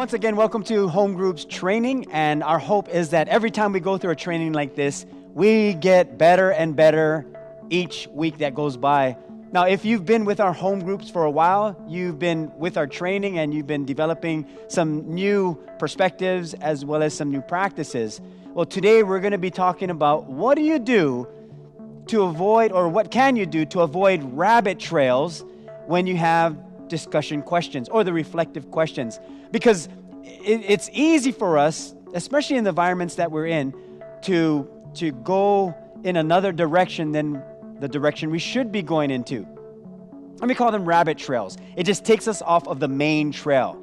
Once again, welcome to Home Groups Training, and our hope is that every time we go through a training like this, we get better and better each week that goes by. Now, if you've been with our home groups for a while, you've been with our training and you've been developing some new perspectives as well as some new practices. Well, today we're going to be talking about what do you do to avoid, or what can you do to avoid rabbit trails when you have discussion questions or the reflective questions. Because it's easy for us, especially in the environments that we're in, to go in another direction than the direction we should be going into. Let me call them rabbit trails. It just takes us off of the main trail.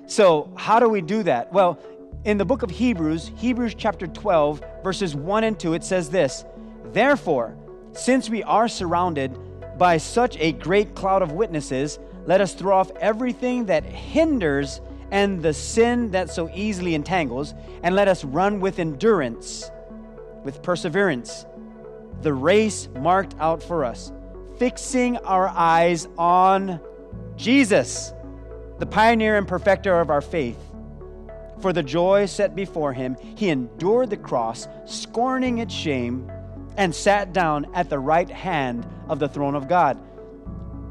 So how do we do that? Well, in the book of Hebrews chapter 12, verses 1 and 2, it says this: "Therefore, since we are surrounded by such a great cloud of witnesses, let us throw off everything that hinders and the sin that so easily entangles, and let us run with endurance, with perseverance, the race marked out for us, fixing our eyes on Jesus, the pioneer and perfecter of our faith. For the joy set before him, he endured the cross, scorning its shame, and sat down at the right hand of the throne of God."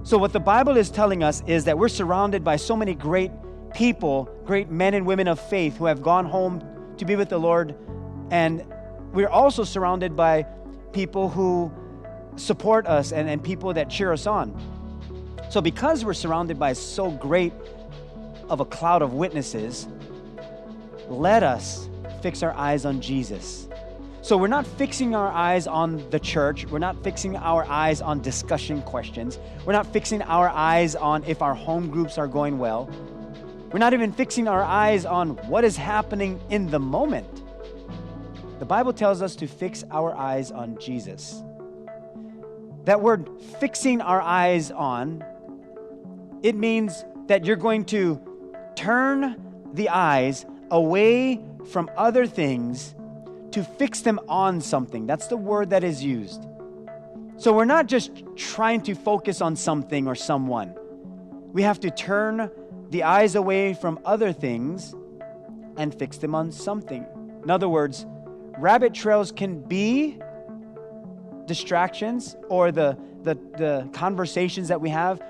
So what the Bible is telling us is that we're surrounded by so many great people, great men and women of faith who have gone home to be with the Lord. And we're also surrounded by people who support us and people that cheer us on. So because we're surrounded by so great of a cloud of witnesses, let us fix our eyes on Jesus. So we're not fixing our eyes on the church. We're not fixing our eyes on discussion questions. We're not fixing our eyes on if our home groups are going well. We're not even fixing our eyes on what is happening in the moment. The Bible tells us to fix our eyes on Jesus. That word fixing our eyes on, it means that you're going to turn the eyes away from other things to fix them on something. That's the word that is used. So we're not just trying to focus on something or someone. We have to turn the eyes away from other things and fix them on something. In other words, rabbit trails can be distractions, or the conversations that we have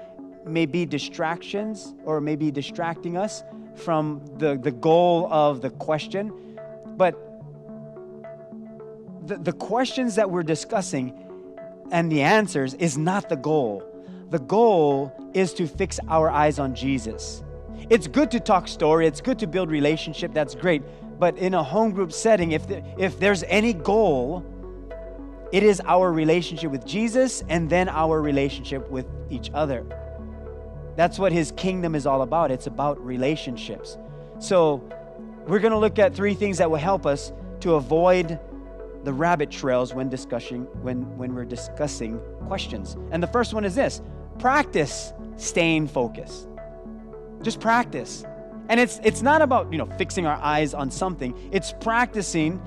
may be distractions or may be distracting us from the goal of the question. But the questions that we're discussing and the answers is not the goal. The goal is to fix our eyes on Jesus. It's good to talk story. It's good to build relationship. That's great. But in a home group setting, if there's any goal, it is our relationship with Jesus and then our relationship with each other. That's what his kingdom is all about. It's about relationships. So we're going to look at 3 things that will help us to avoid the rabbit trails when we're discussing questions. And the first one is this: practice staying focused. Just practice. And it's not about, fixing our eyes on something. It's practicing,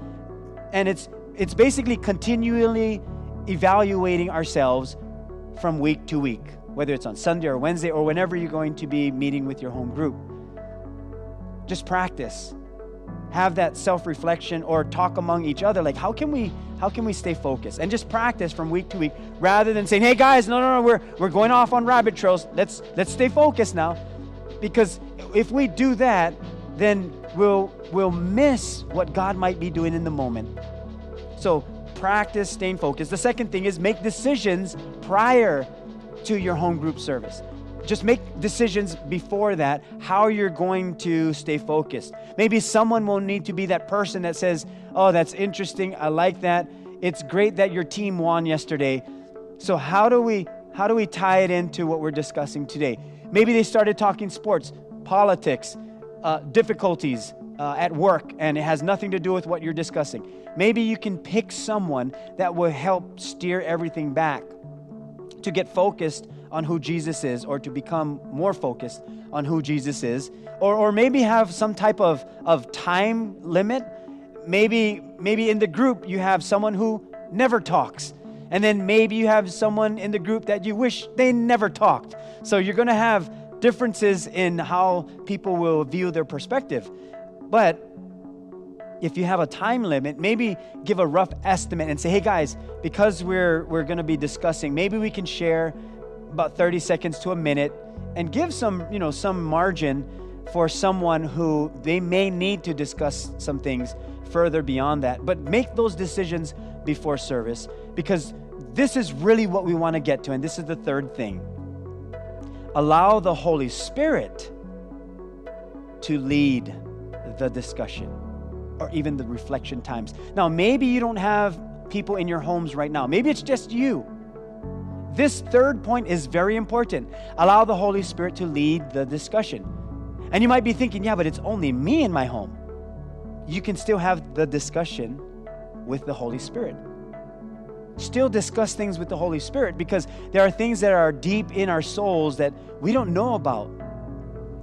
and it's basically continually evaluating ourselves from week to week, whether it's on Sunday or Wednesday or whenever you're going to be meeting with your home group. Just practice. Have that self-reflection or talk among each other. Like, how can we stay focused? And just practice from week to week rather than saying, "Hey guys, no, we're going off on rabbit trails. Let's stay focused now." Because if we do that, then we'll miss what God might be doing in the moment. So practice staying focused. The second thing is make decisions prior to your home group service. Just make decisions before that, how you're going to stay focused. Maybe someone will need to be that person that says, "Oh, that's interesting. I like that. It's great that your team won yesterday. So how do we tie it into what we're discussing today?" Maybe they started talking sports, politics, difficulties at work, and it has nothing to do with what you're discussing. Maybe you can pick someone that will help steer everything back to get focused on who Jesus is, or to become more focused on who Jesus is, or maybe have some type of time limit. Maybe in the group you have someone who never talks, and then maybe you have someone in the group that you wish they never talked. So you're going to have differences in how people will view their perspective. But if you have a time limit, maybe give a rough estimate and say, hey guys, because we're going to be discussing, maybe we can share about 30 seconds to a minute and give some margin for someone who they may need to discuss some things further beyond that. But make those decisions before service, because this is really what we want to get to. And this is the third thing. Allow the Holy Spirit to lead the discussion or even the reflection times. Now, maybe you don't have people in your homes right now. Maybe it's just you. This third point is very important. Allow the Holy Spirit to lead the discussion. And you might be thinking, yeah, but it's only me in my home. You can still have the discussion with the Holy Spirit. Still discuss things with the Holy Spirit, because there are things that are deep in our souls that we don't know about,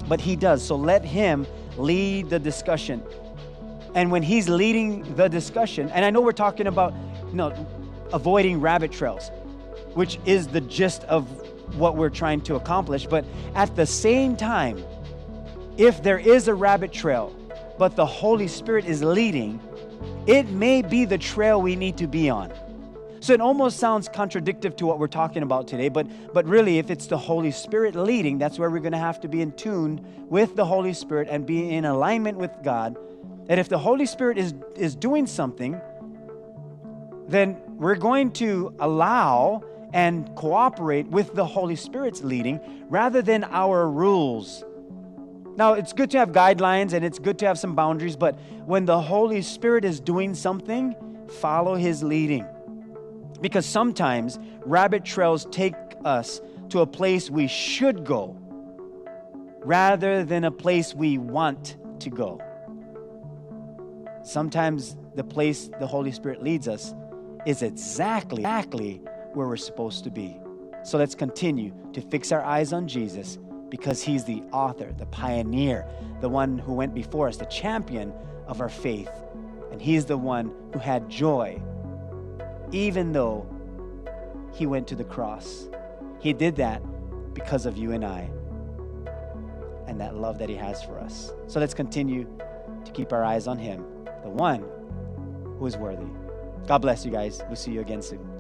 but He does. So let Him lead the discussion. And when He's leading the discussion, and I know we're talking about, avoiding rabbit trails, which is the gist of what we're trying to accomplish. But at the same time, if there is a rabbit trail, but the Holy Spirit is leading, it may be the trail we need to be on. So it almost sounds contradictory to what we're talking about today, but really, if it's the Holy Spirit leading, that's where we're going to have to be in tune with the Holy Spirit and be in alignment with God. And if the Holy Spirit is doing something, then we're going to allow and cooperate with the Holy Spirit's leading rather than our rules. Now, it's good to have guidelines and it's good to have some boundaries, but when the Holy Spirit is doing something, follow His leading. Because sometimes rabbit trails take us to a place we should go rather than a place we want to go. Sometimes the place the Holy Spirit leads us is exactly where we're supposed to be. So let's continue to fix our eyes on Jesus, because He's the author, the pioneer, the one who went before us, the champion of our faith. And He's the one who had joy, even though He went to the cross. He did that because of you and I and that love that He has for us. So let's continue to keep our eyes on Him, the one who is worthy. God bless you guys. We'll see you again soon.